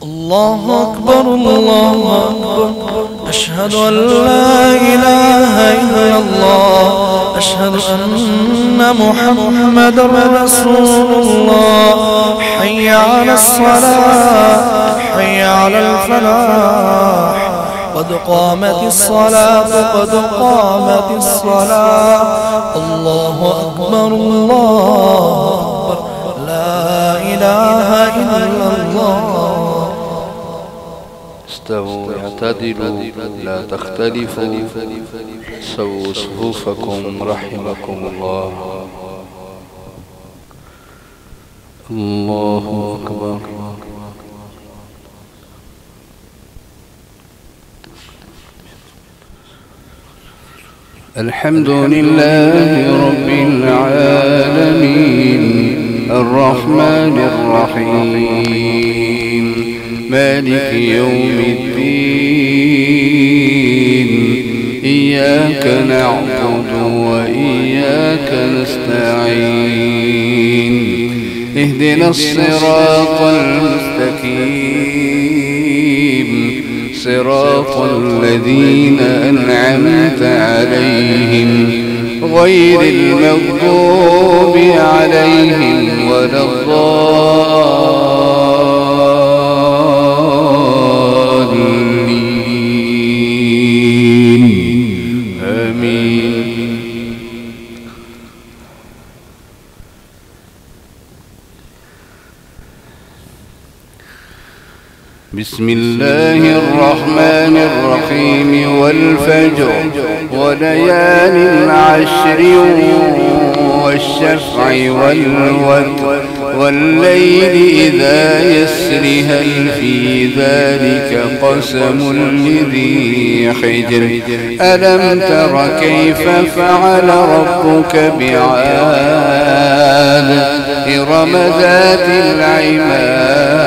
الله أكبر الله أكبر، أشهد أن لا إله إلا الله، أشهد أن محمدا رسول الله. حي على الصلاة، حي على الفلاح، قد قامت الصلاة، قد قامت الصلاة. الله أكبر الله أكبر، لا إله إلا الله. استووا اعتدلوا لا تختلفوا، سووا صفوفكم رحمكم الله. الله أكبر. الحمد لله رب العالمين، الرحمن الرحيم، مالك يوم الدين. إياك نعبد وإياك نستعين، اهدنا الصراط المستقيم، صراط الذين أنعمت عليهم، غير المغضوب عليهم ولا الضالين. آمين. بسم الله الرحمن الرحيم. والفجر وليال العشر، والشفع والوتر، والليل إذا يسر، هل في ذلك قسم لذي حجر. ألم تر كيف فعل ربك بعاد، إرم ذات العماد،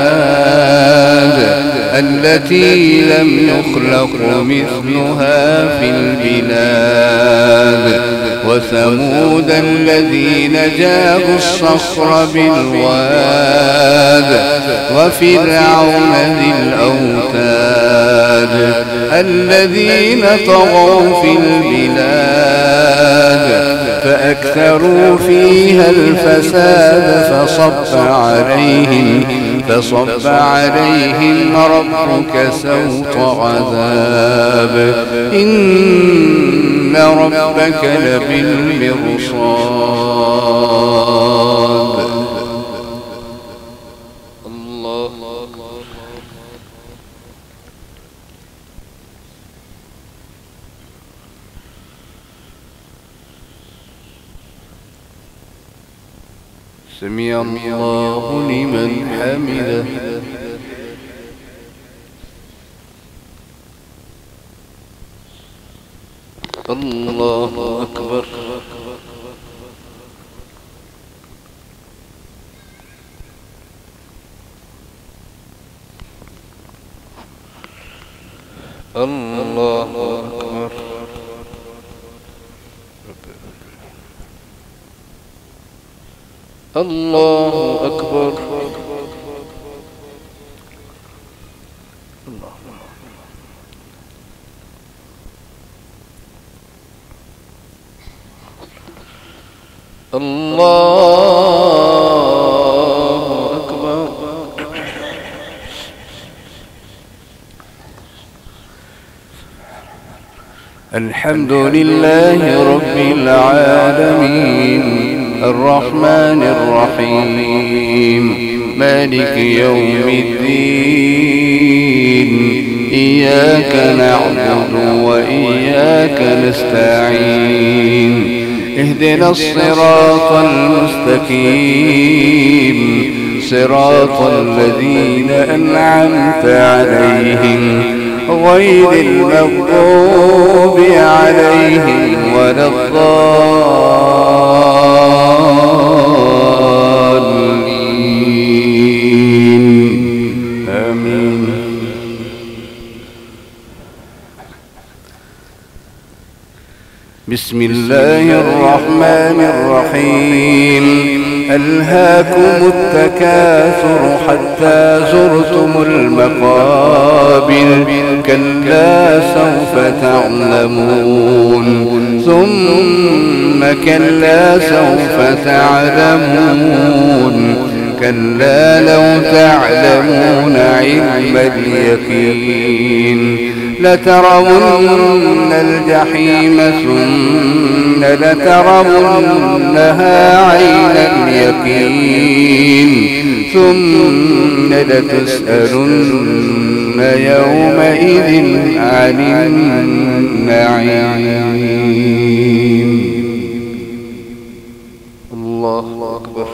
التي لم يخلق مثلها في البلاد. وثمود الذين جابوا الصخر بالواد، وفرعون ذي الأوتاد، الذين طغوا في البلاد، فأكثروا فيها الفساد، فصب عليهم ربك سوط عذاب، إن ربك لبالمرصاد. الله. سمع الله لمن حمده. الله أكبر. الله أكبر. الله أكبر. الله أكبر. الحمد لله رب العالمين، الرحمن الرحيم، مالك يوم الدين. إياك نعبد وإياك نستعين، اهدنا الصراط المستقيم، صراط الذين أنعمت عليهم، غير المغضوب عليهم ولا الضالين. آمين. بسم الله الرحمن الرحيم. ألهاكم التكاثر حتى زرتم المقابر كلا سوف تعلمون ثم كلا سوف تعلمون كلا لو تعلمون علم اليقين لترون الجحيم ثم لترونها عين اليقين ثم لتسألن يومئذ عن النعيم. الله أكبر.